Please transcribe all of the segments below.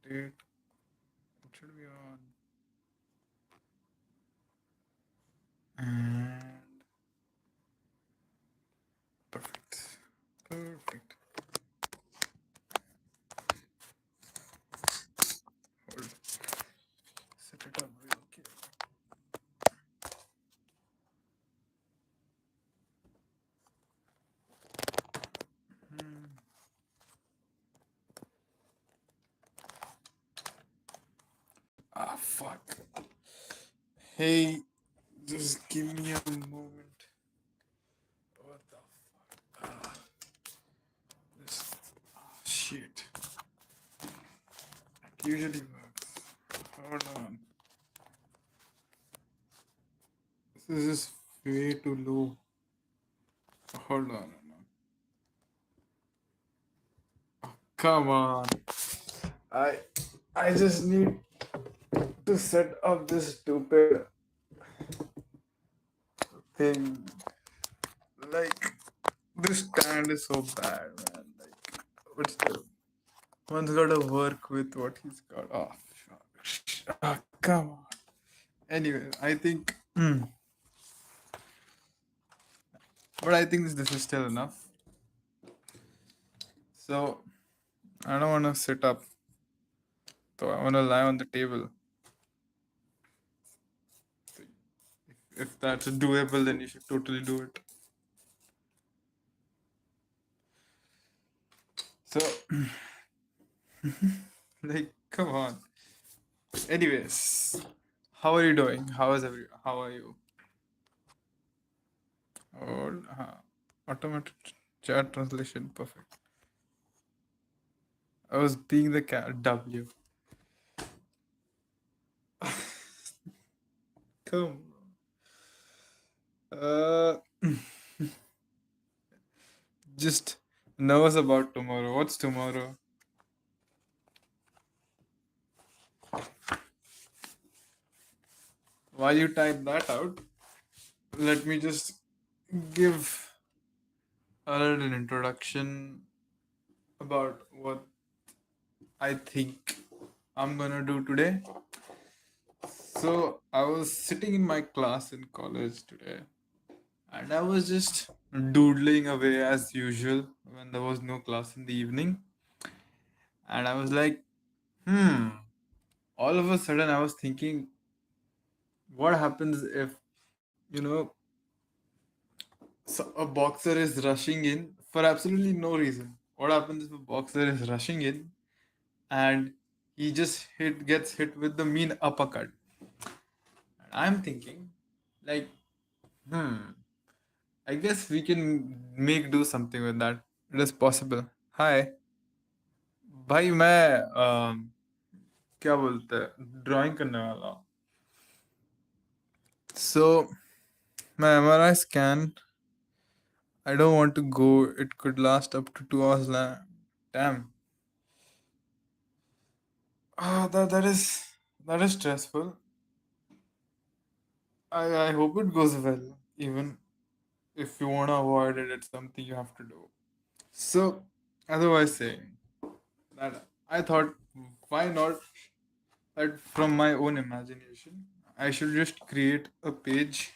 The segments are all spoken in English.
Date. It should be on. And perfect. Perfect. Hold. Set it up real quick. Hmm. Ah, fuck. Hey, just give me a moment. What the fuck? This. Ah, shit. It usually works. Hold on. This is just way too low. Hold on. Come on. I I just need to set up this stupid thing. Like this stand is so bad, man. Like but still. One's gotta work with what he's got. Oh, come on. Anyway, I think but I think this is still enough. So I don't wanna sit up. So I wanna lie on the table. So if that's doable then you should totally do it. So like come on. Anyways, how are you doing? How are you? Oh, automatic chat translation, perfect. I was being the cat W. Come. Uh, just nervous about tomorrow. What's tomorrow? While you type that out, let me just give a little introduction about what I think I'm gonna do today. So I was sitting in my class in college today, and I was just doodling away as usual when there was no class in the evening. And I was like, hmm. All of a sudden, I was thinking, what happens if, you know, a boxer is rushing in for absolutely no reason? What happens if a boxer is rushing in and he just gets hit with the mean uppercut? And I'm thinking, like, hmm, I guess we can make do something with that. It is possible. Hi. भाई मैं क्या बोलते हैं drawing करने वाला हूँ सो मैं MRI scan I don't want to go. It could last up to 2 hours. Damn. That is stressful. I hope it goes well. Even if you wanna avoid it, it's something you have to do. So, otherwise saying that I thought, why not? That from my own imagination, I should just create a page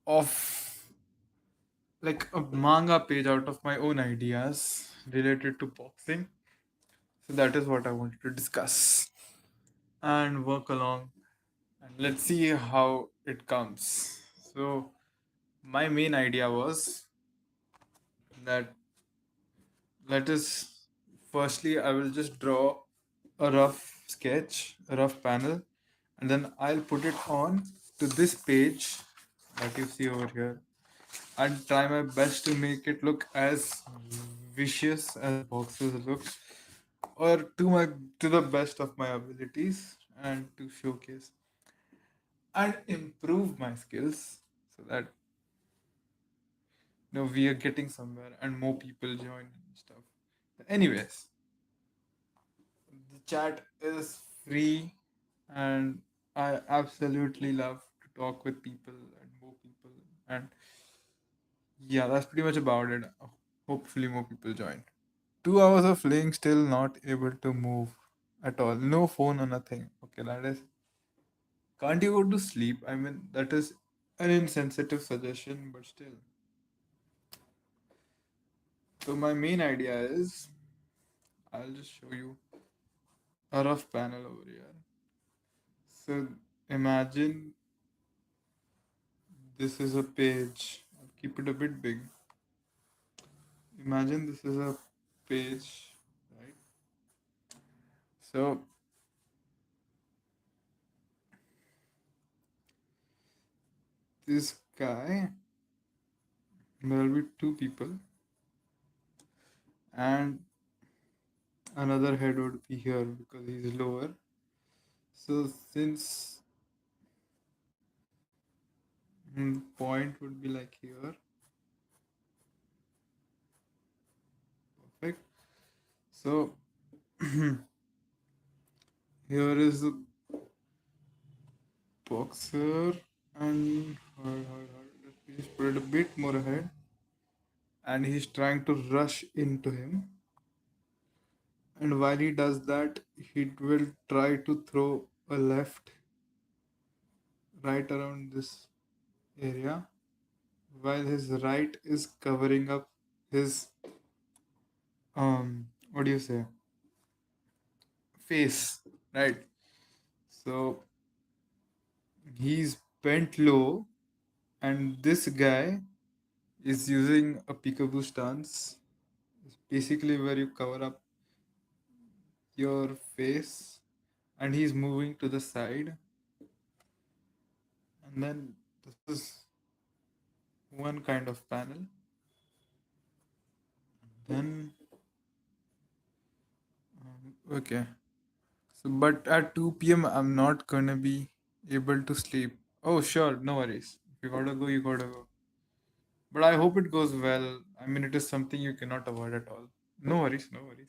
of like a manga page out of my own ideas related to boxing. So that is what I wanted to discuss and work along and let's see how it comes. So, my main idea was that let us firstly, I will just draw a rough sketch, a rough panel, and then I'll put it on to this page that you see over here and try my best to make it look as vicious as boxes look or to the best of my abilities and to showcase and improve my skills so that we are getting somewhere and more people join and stuff. Anyways, the chat is free and I absolutely love to talk with people and more people and yeah, that's pretty much about it. Hopefully more people join. 2 hours of playing still not able to move. at all. No phone or nothing. Okay, that is. Can't you go to sleep? I mean, that is an insensitive suggestion, but still. So my main idea is, I'll just show you a rough panel over here. So imagine this is a page. I'll keep it a bit big. Imagine this is a page, right? So this guy, there will be two people, and another head would be here because he's lower. So since point would be like here, perfect. So here is the boxer, and let me just put it a bit more ahead, and he's trying to rush into him. And while he does that, he will try to throw a left right around this area, while his right is covering up his what do you say, face, right? So he's bent low, and this guy is using a peekaboo stance. It's basically where you cover up your face, and he's moving to the side. And then this is one kind of panel. Then okay. So, but at 2 p.m., I'm not gonna be able to sleep. Oh, sure, no worries. If you gotta go, you gotta go. But I hope it goes well. I mean, it is something you cannot avoid at all. No worries, no worries.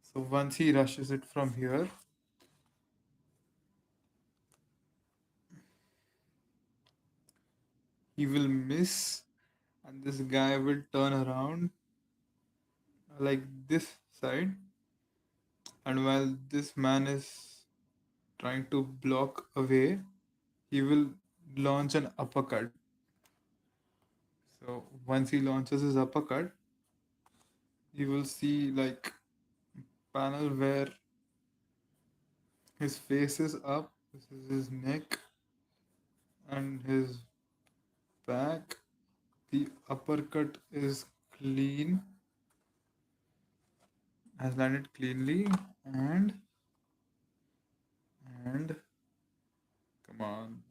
So once he rushes it from here, he will miss, and this guy will turn around like this side. And while this man is trying to block away, he will launch an uppercut. So once he launches his uppercut, you will see like panel where his face is up, this is his neck and his back. The uppercut is clean, has landed cleanly, and come on,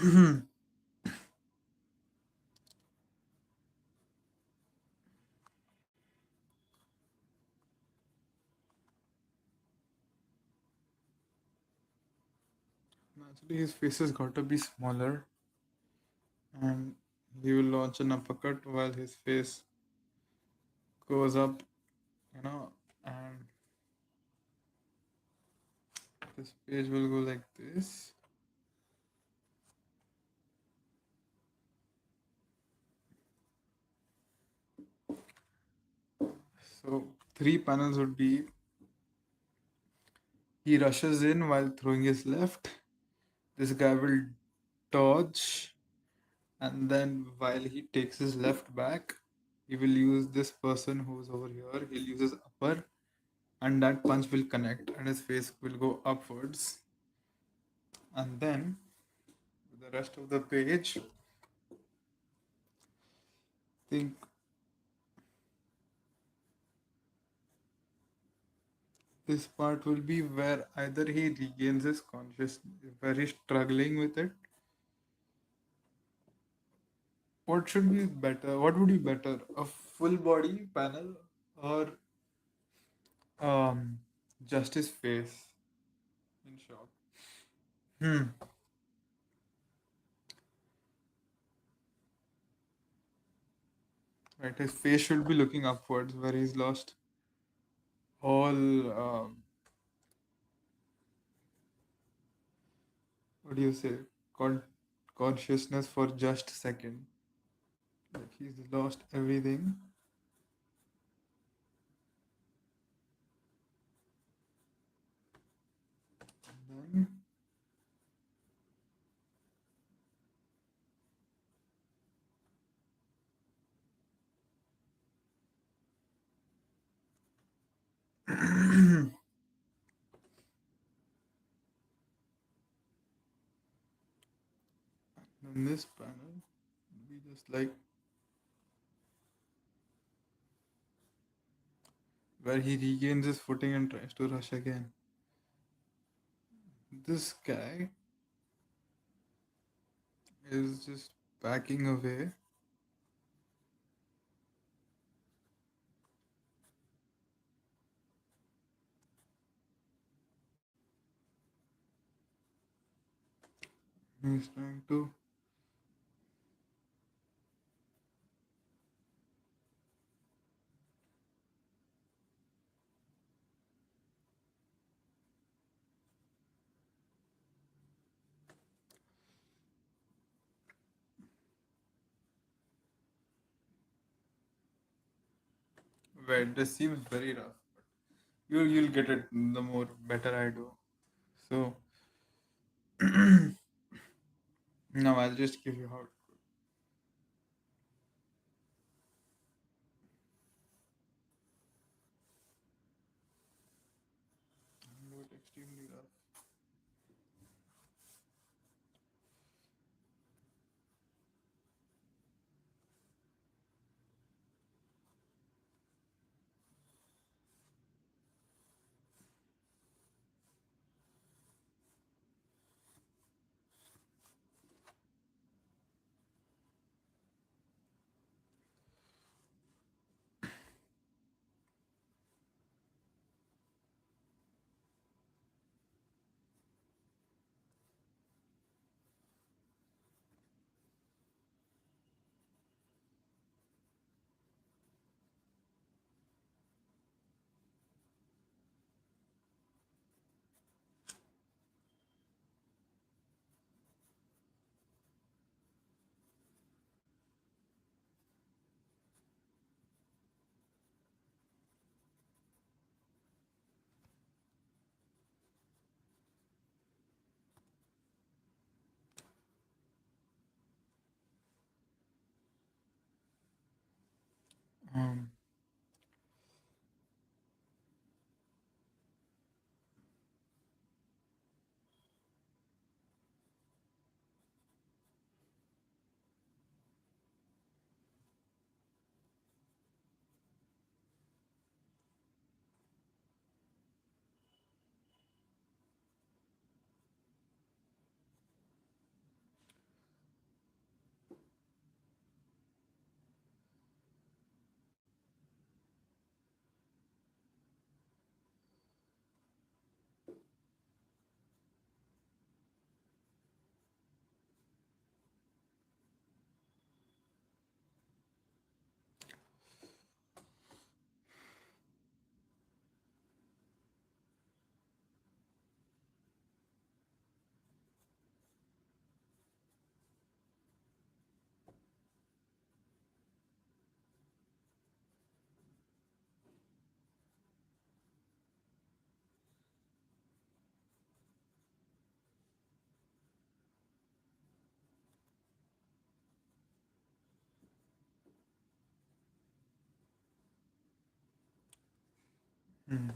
hmm. and naturally his face has got to be smaller, and he will launch an uppercut while his face goes up, you know, and this page will go like this. So three panels would be, he rushes in while throwing his left. This guy will dodge, and then while he takes his left back, he will use this person who's over here. He'll use his upper, and that punch will connect, and his face will go upwards. And then the rest of the page, I think this part will be where either he regains his consciousness, where he's struggling with it. What should be better? What would be better? A full body panel or um just his face in shock? Hmm. Right, his face should be looking upwards where he's lost all what do you say, con- consciousness for just a second. Like he's lost everything. And then in this panel, we just like where he regains his footing and tries to rush again. This guy is just backing away. He's trying to. Wait, this seems very rough. You'll get it the more better I do. So now I'll just give you how. Do it extremely rough. Um, hmm.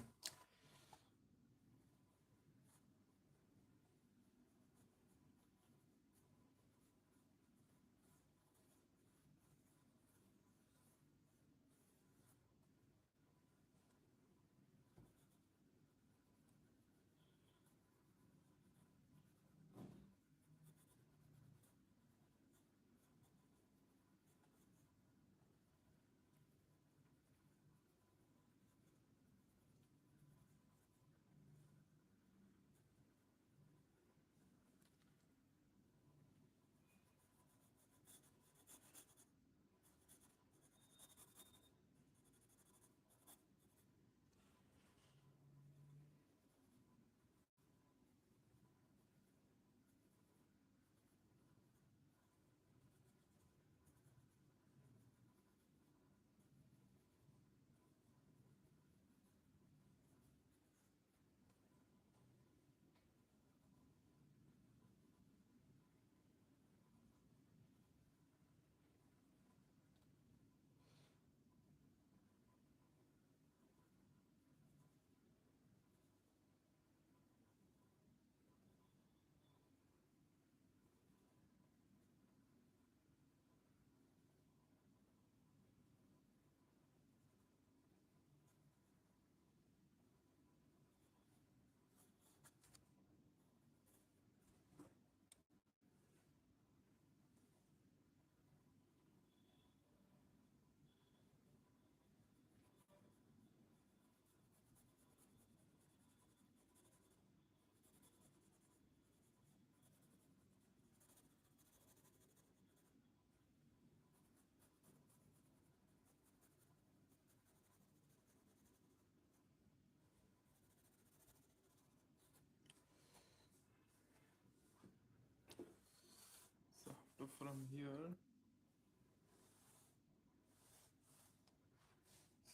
from here,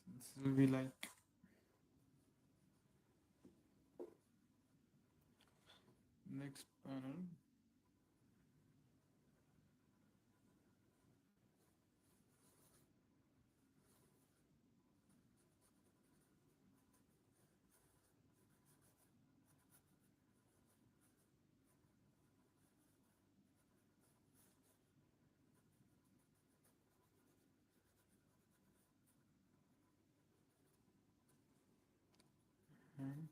this will be like next panel. Hmm.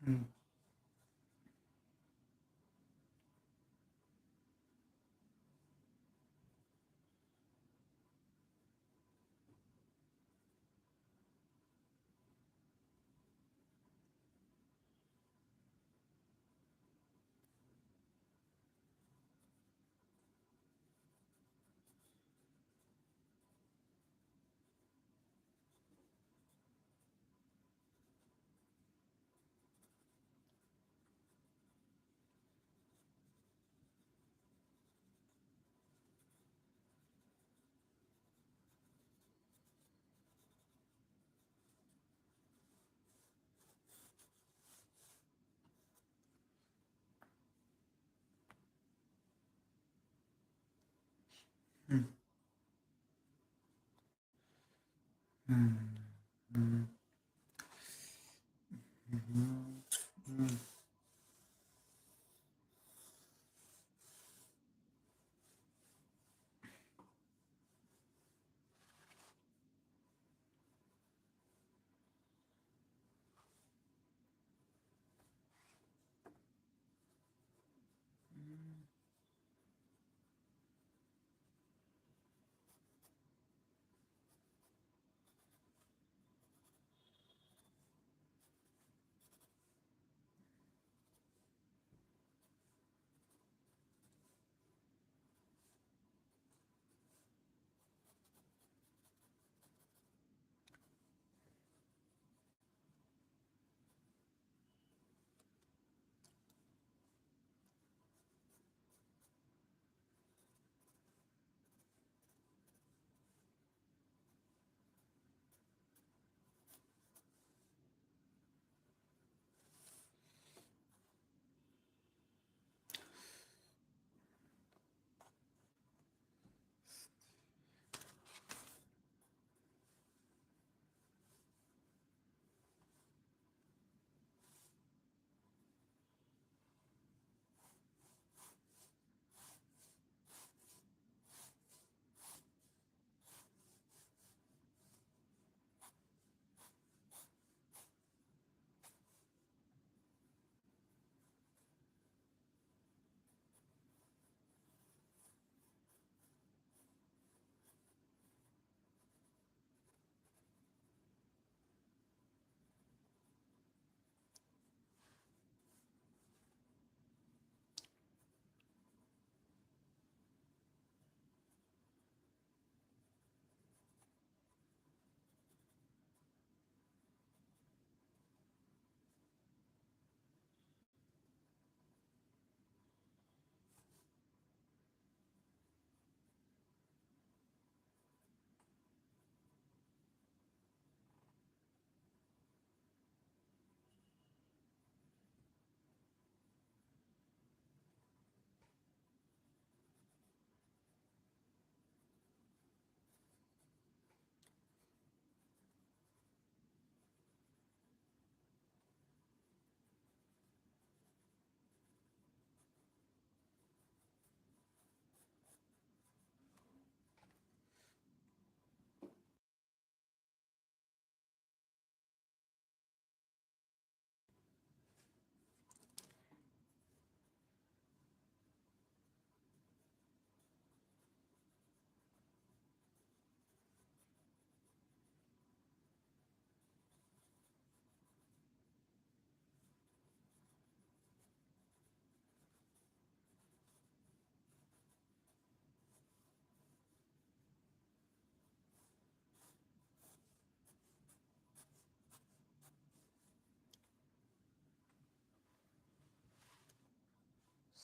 Hmm. Hmm. Hmm. Hmm. Hmm. Hmm.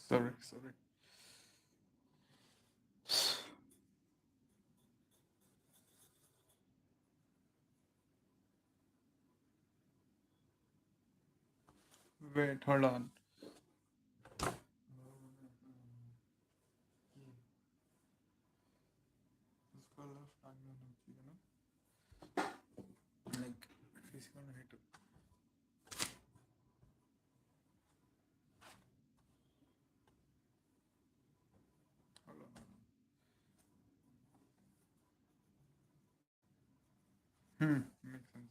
Sorry, sorry. Wait, hold on. उसका left आगे होना चाहिए ना? Like, he's gonna hit it. Hold on. Makes sense.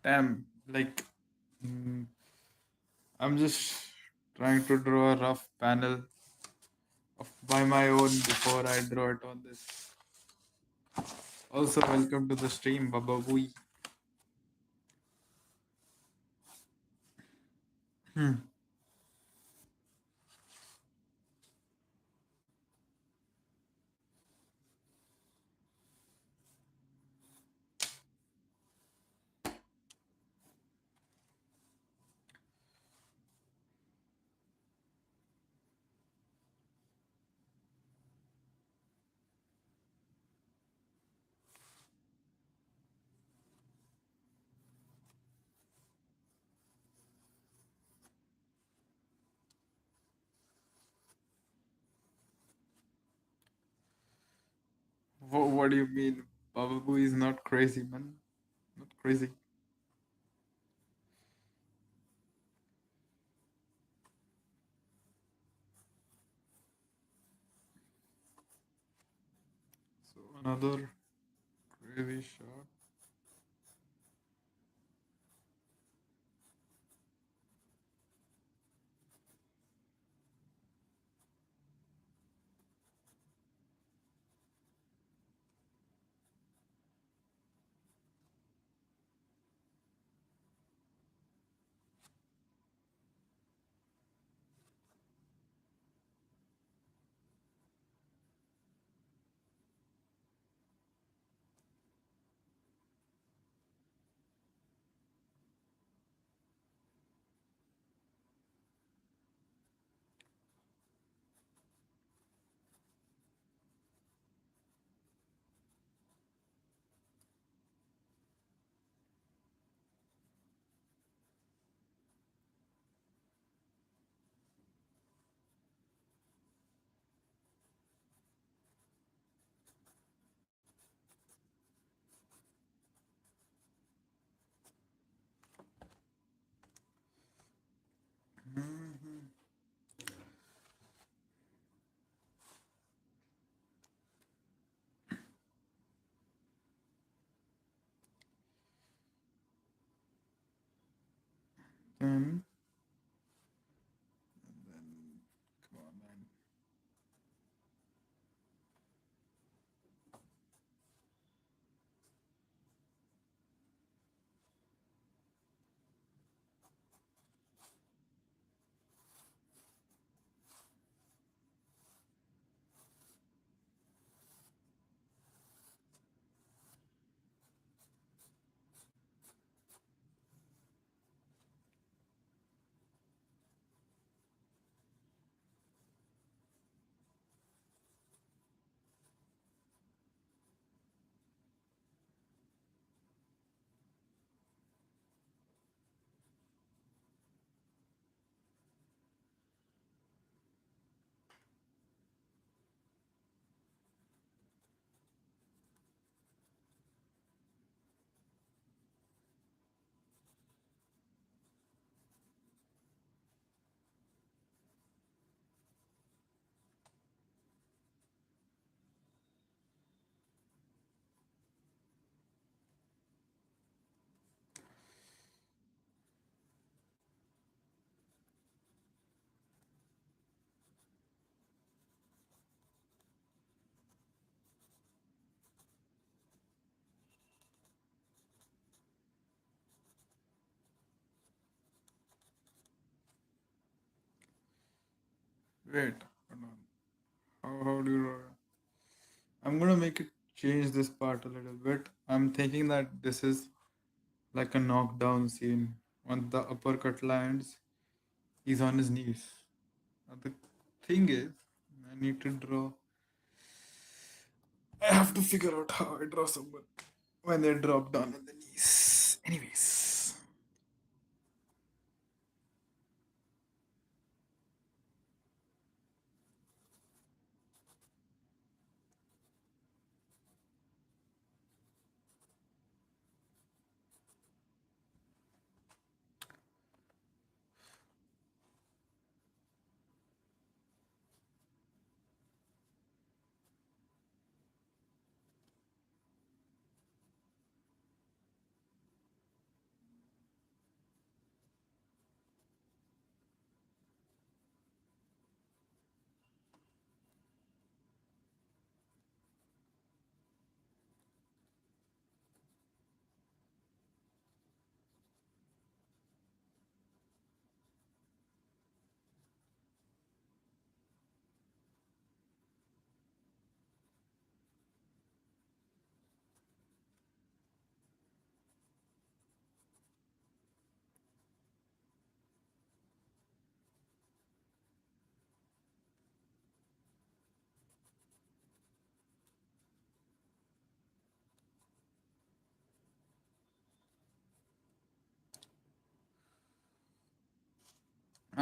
Damn, like, mm, I'm just trying to draw a rough panel of by my own before I draw it on this. Also, welcome to the stream, Baba Booey. What do you mean? Baba Booey is not crazy, man. Not crazy. So, another crazy shot. Then, come on, man. Wait, hold on. How do you? I'm gonna make it change this part a little bit. I'm thinking that this is like a knockdown scene. When the uppercut lands, he's on his knees. Now the thing is, I need to draw. I have to figure out how I draw someone when they drop down on the knees. Anyways,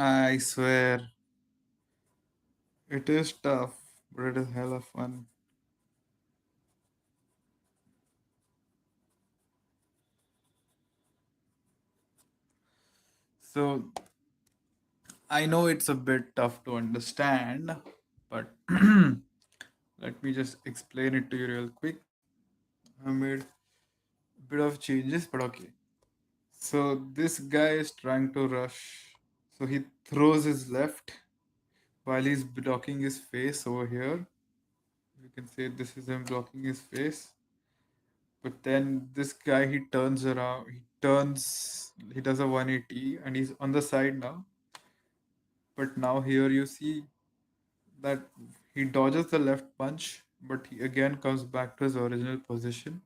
I swear it is tough, but it is hella fun. So I know it's a bit tough to understand, but let me just explain it to you real quick. I made a bit of changes, but okay. So this guy is trying to rush. So he throws his left while he's blocking his face over here. You can say this is him blocking his face. But then this guy he turns around, he does a 180 and he's on the side now. But now here you see that he dodges the left punch, but he again comes back to his original position.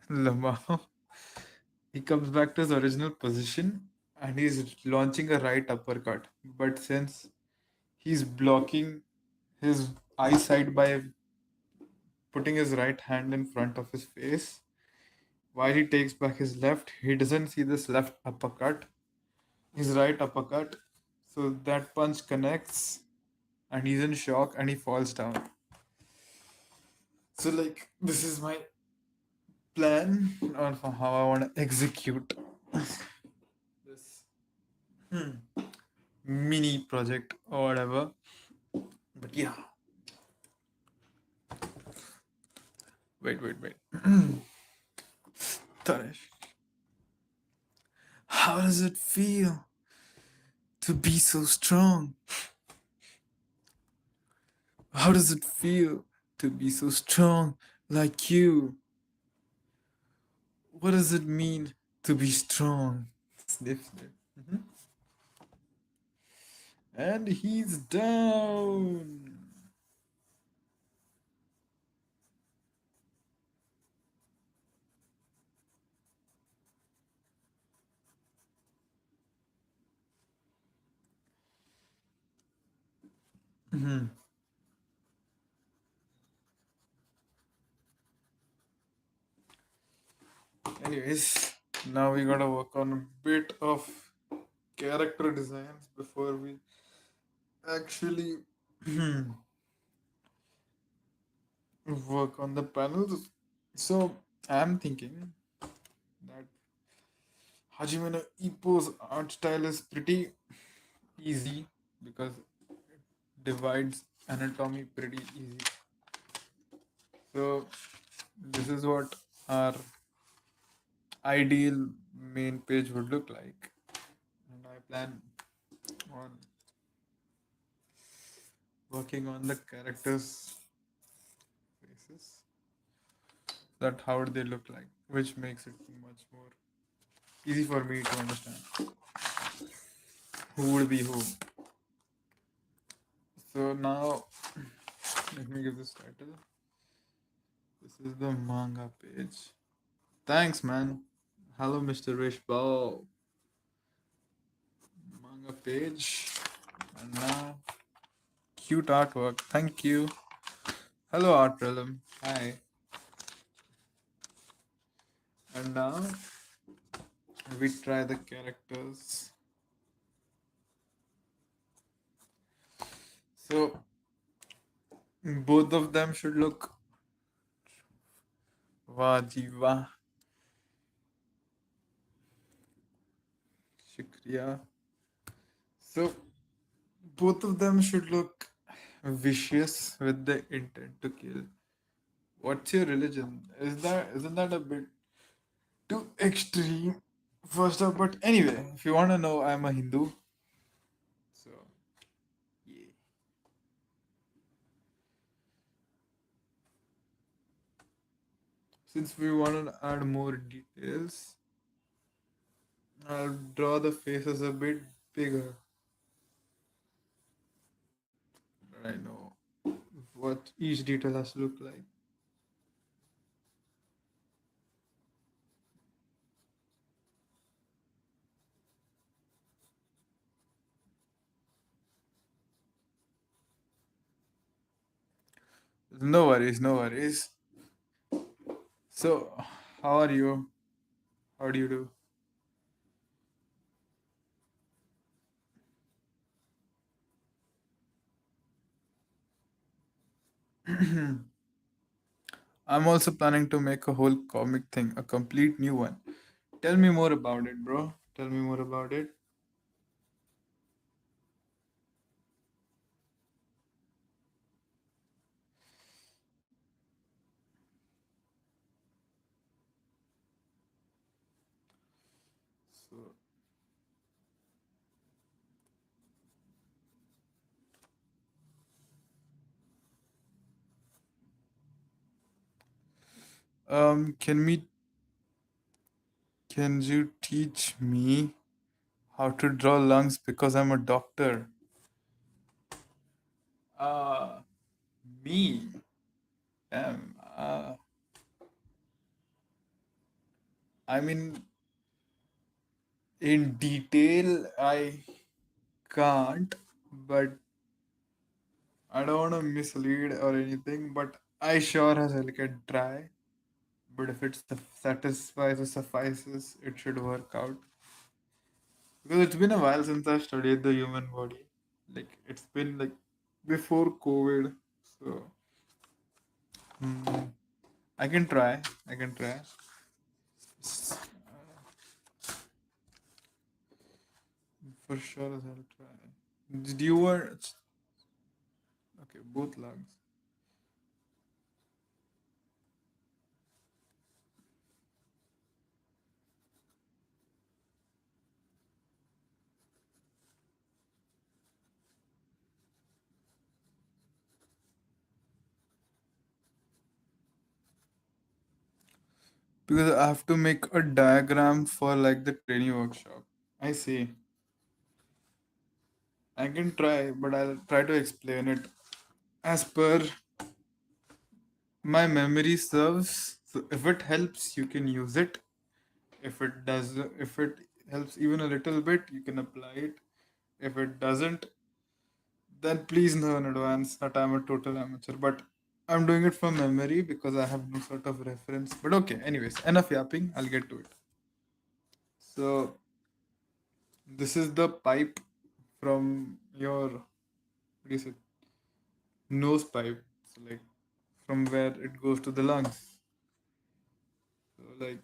Lamau. He comes back to his original position and he's launching a right uppercut. But since he's blocking his eyesight by putting his right hand in front of his face, while he takes back his left, he doesn't see this left uppercut, his right uppercut. So that punch connects and he's in shock and he falls down. So, like, this is my plan on how I want to execute this mini project or whatever. But yeah, wait. Taresh. How does it feel to be so strong? How does it feel to be so strong like you? What does it mean to be strong? Sniff, sniff. And he's down. Mhm. Anyways, now we gotta work on a bit of character designs before we actually work on the panels. So I'm thinking that Hajime no Ippo's art style is pretty easy because it divides anatomy pretty easy. So this is what our ideal main page would look like. And I plan on working on the characters' faces. That how would they look like, which makes it much more easy for me to understand who would be who. So now let me give this title. This is the manga page. Thanks, man. Hello, Mr. Rishbal. Manga page. And now, cute artwork. Thank you. Hello, Art Realm. Hi. And now, we try the characters. So, both of them should look. Wah, ji, wah. Shukriya. So, both of them should look vicious with the intent to kill. What's your religion? Isn't that a bit too extreme? First up, but anyway, if you wanna know, I'm a Hindu. So yeah. Since we wanna add more details, I'll draw the faces a bit bigger. But I know what each detail has to look like. No worries, no worries. So, how are you? How do you do? I'm also planning to make a whole comic thing, a complete new one. Tell me more about it, bro. Tell me more about it. So, can me can you teach me how to draw lungs because I'm a doctor? Uh, me. Damn. I mean, in detail, I can't, but I don't want to mislead or anything. But I sure as hell can try. But if it satisfies or suffices, it should work out. Because it's been a while since I studied the human body. Like it's been like before COVID. So mm, I can try. I can try. For sure as I'll try. Did you were okay, both lungs. Because I have to make a diagram for like the training workshop. I see. I can try, but I'll try to explain it as per my memory serves. So if it helps, you can use it. If it helps even a little bit, you can apply it. If it doesn't, then please know in advance that I'm a total amateur. But I'm doing it from memory because I have no sort of reference. But okay, anyways, enough yapping. I'll get to it. So this is the pipe from your what do you say nose pipe. So like from where it goes to the lungs. So like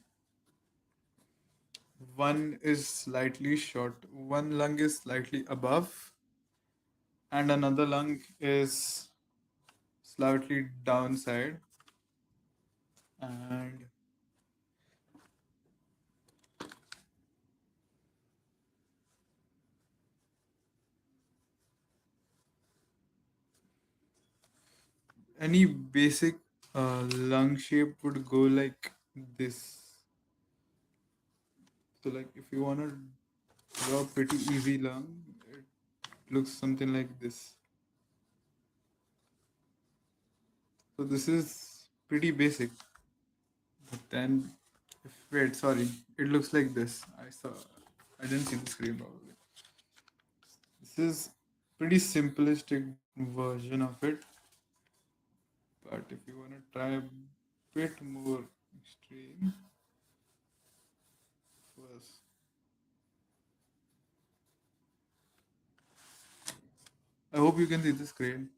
one is slightly short, one lung is slightly above, and another lung is slightly downside. And any basic lung shape would go like this. So like if you want to draw a pretty easy lung, it looks something like this. So this is pretty basic. But then, if, wait, sorry, it looks like this. I didn't see the screen probably. This is pretty simplistic version of it. But if you want to try a bit more extreme, first, I hope you can see the screen.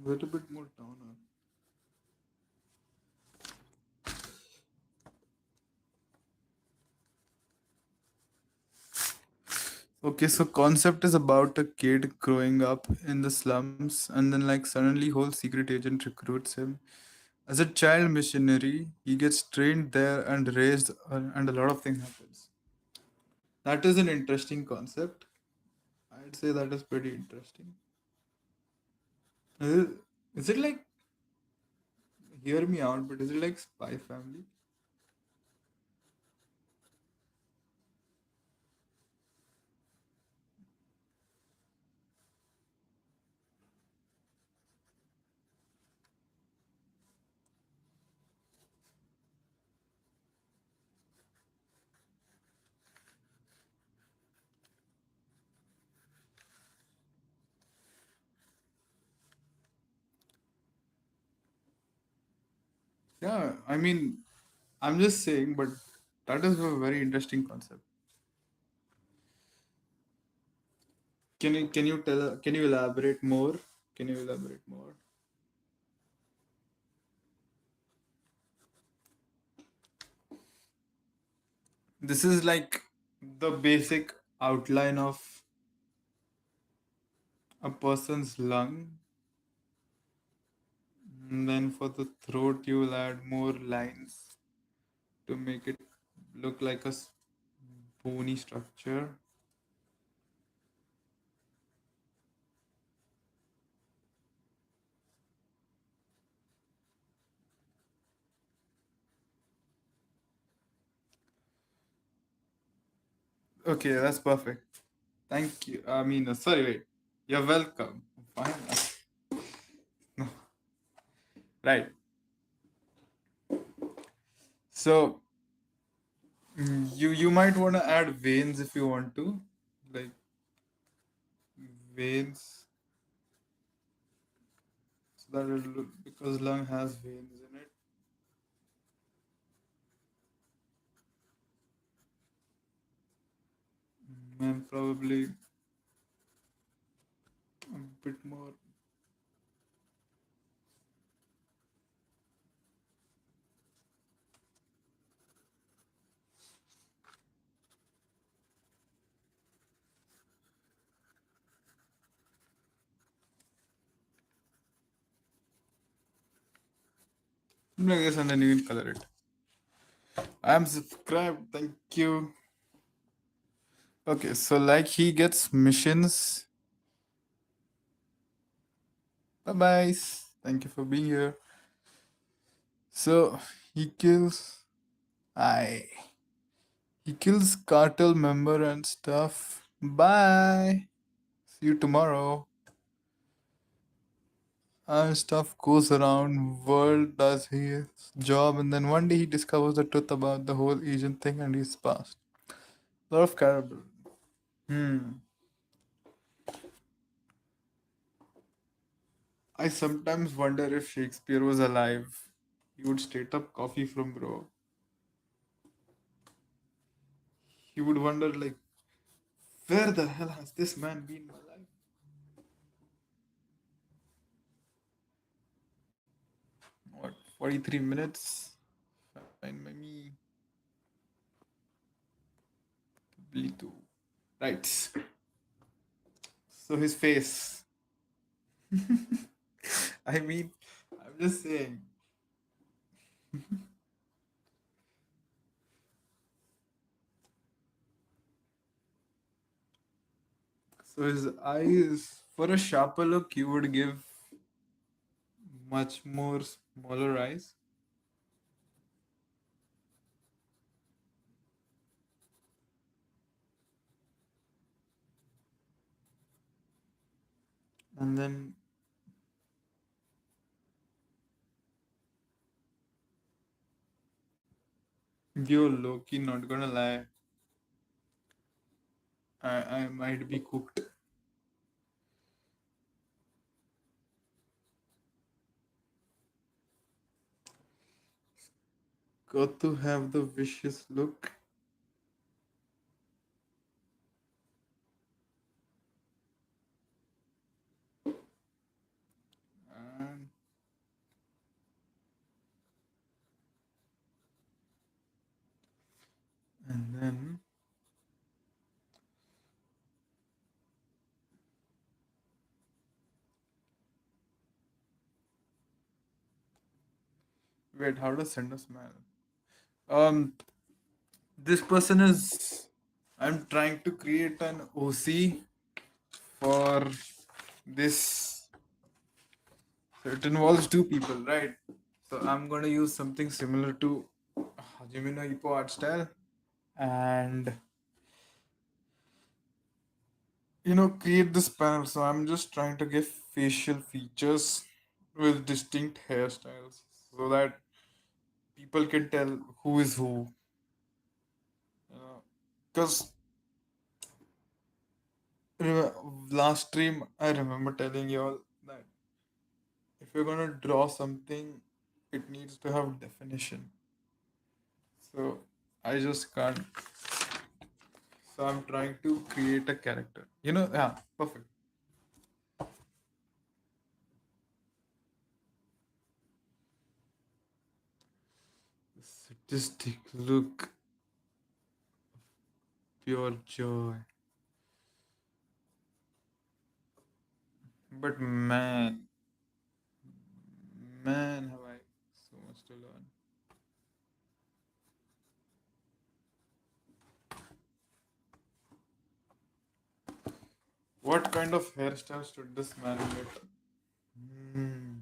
A little bit more down. Okay, so concept is about a kid growing up in the slums, and then like suddenly whole secret agent recruits him as a child missionary. He gets trained there and raised, and a lot of things happens. That is an interesting concept. I'd say that is pretty interesting. Is it, is it like, hear me out, but is it like Spy Family? Yeah, I mean, I'm just saying, but that is a very interesting concept. Can you elaborate more? Can you elaborate more? This is like the basic outline of a person's lung. And then for the throat, you will add more lines to make it look like a bony structure. Okay, that's perfect. Thank you. I mean, sorry, wait. You're welcome. Fine. No, right. So you might want to add veins if you want to, like veins, so that it'll look because lung has veins in it. And probably a bit more. I guess, and then you can color it. I am subscribed. Thank you. Okay, so like he gets missions Bye bye. Thank you for being here. So he kills. I. He kills cartel member and stuff. Bye. See you tomorrow. And stuff goes around. World does his job, and then one day he discovers the truth about the whole Asian thing, and he's passed. Lot of character. Hmm. I sometimes wonder if Shakespeare was alive. He would straight up coffee from bro. He would wonder like, where the hell has this man been in my life? What, 43 minutes? Fine by me. Blito. Right. So his face. I mean, I'm just saying. So his eyes, for a sharper look, you would give much more smaller eyes. And then, yo, Loki, not gonna lie, I might be cooked. Got to have the vicious look. And, and then, wait, how does Cinder smell? Um, this person is. I'm trying to create an OC for this. So it involves two people, right? So I'm gonna use something similar to Hajime no Ippo art style, and create this panel. So I'm just trying to give facial features with distinct hairstyles so that people can tell who is who. Because last stream I remember telling you all that if you're gonna draw something, it needs to have definition. So I just can't. So I'm trying to create a character. Yeah, perfect. Sadistic look, pure joy. But man, have I so much to learn. What kind of hairstyle should this man get? Hmm.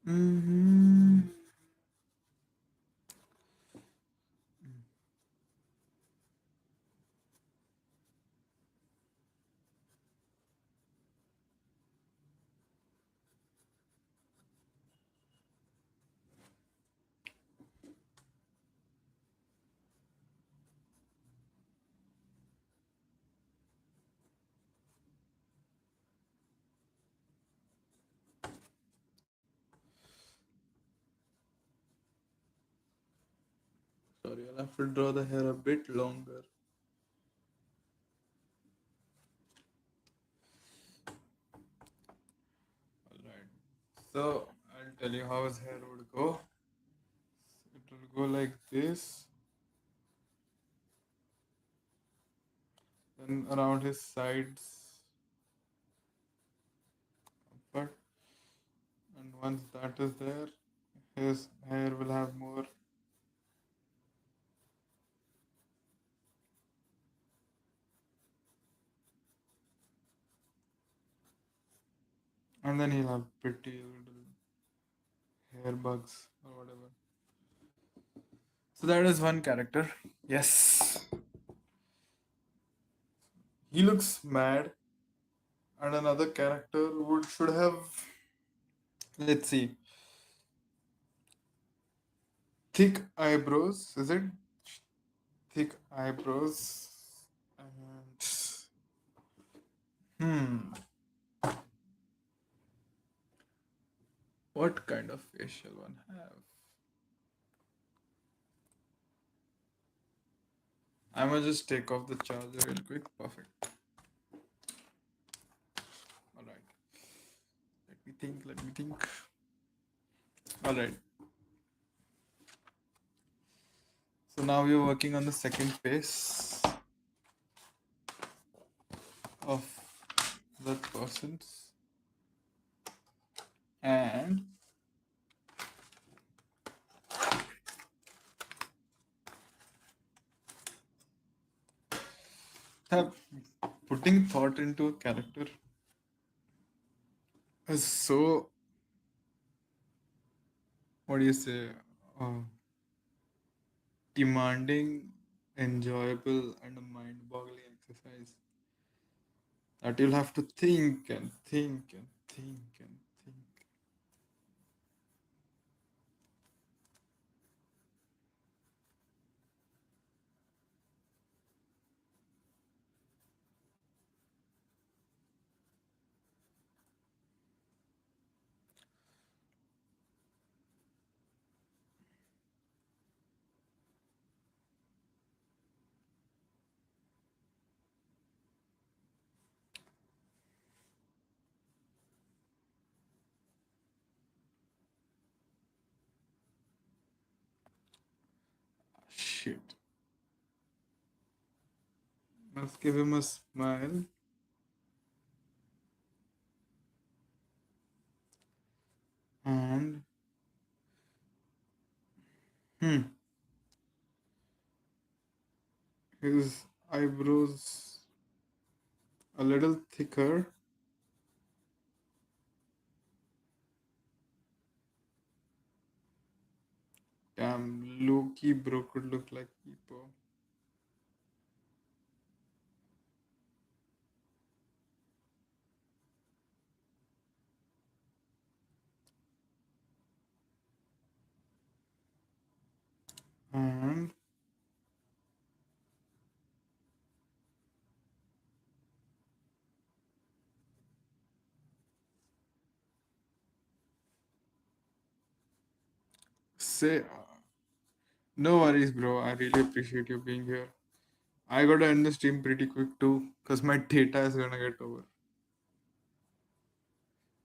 Hmm. Sorry, I'll have to draw the hair a bit longer. So I'll tell you how his hair would go. It will go like this. Then around his sides, upward. And once that is there, his hair will have more. And then he'll have pretty little hair bugs or whatever. So that is one character. Yes. He looks mad. And another character would should have, let's see, thick eyebrows, is it? Thick eyebrows. And hmm. What kind of face shall one have? I'm gonna just take off the charger real quick. Perfect. Alright. Let me think, let me think. Alright. So now we're working on the second face of that person's. And have putting thought into a character is so, what do you say, uh, demanding, enjoyable, and a mind-boggling exercise that you'll have to think and think and think and think. Shit. Let's give him a smile. And hmm, his eyebrows a little thicker. Damn, Loki bro could look like Hippo. And say, no worries, bro. I really appreciate you being here. I gotta end the stream pretty quick too, because my data is gonna get over.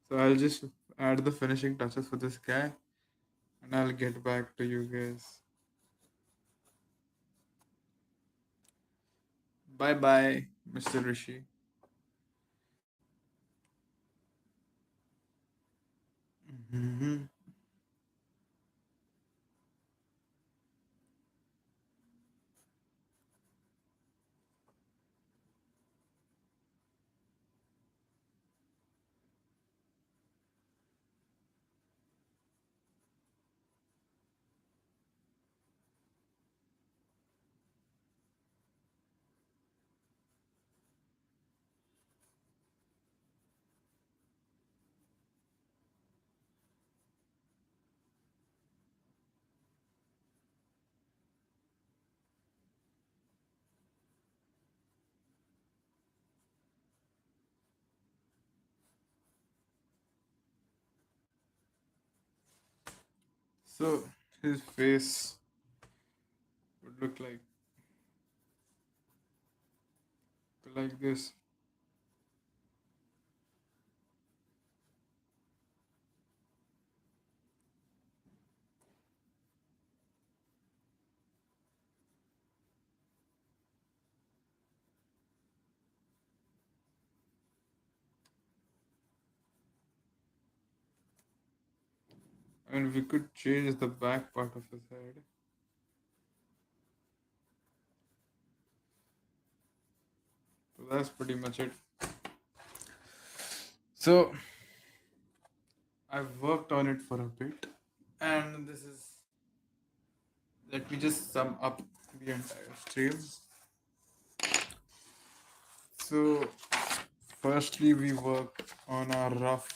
So I'll just add the finishing touches for this guy and I'll get back to you guys. Bye bye, Mr. Rishi. Mhm. So his face would look like this. I mean, we could change the back part of his head. So that's pretty much it. So I've worked on it for a bit, and this is. Let me just sum up the entire stream. So, firstly, we work on our rough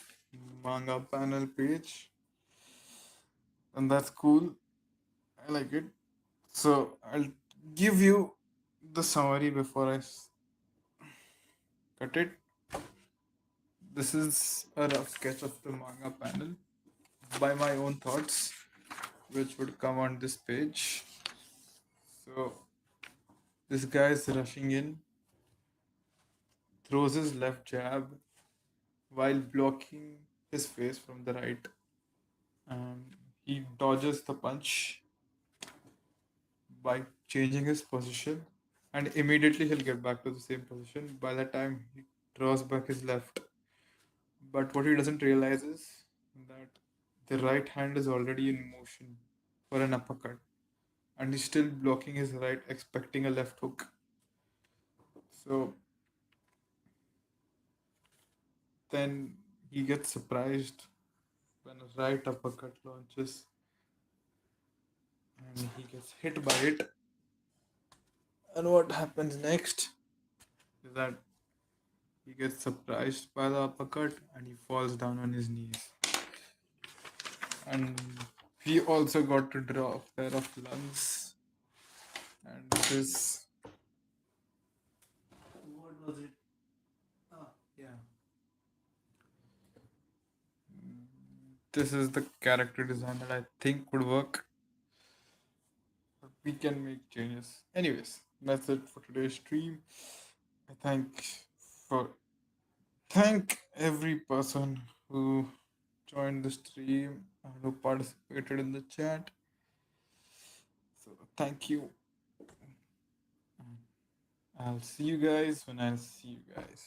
manga panel page, and that's cool. I like it. So, I'll give you the summary before cut it. This is a rough sketch of the manga panel by my own thoughts, which would come on this page. So, this guy is rushing in, throws his left jab while blocking his face from the right, and he dodges the punch by changing his position, and immediately he'll get back to the same position by the time he draws back his left. But what he doesn't realize is that the right hand is already in motion for an uppercut, and he's still blocking his right, expecting a left hook. So then he gets surprised when a right uppercut launches and he gets hit by it. And what happens next is that he gets surprised by the uppercut and he falls down on his knees. And he also got to draw a pair of lungs. And this. What was it? Ah, yeah. This is the character design that I think would work. But we can make changes. Anyways, that's it for today's stream. I for thank every person who joined the stream and who participated in the chat. So thank you. I'll see you guys when I'll see you guys.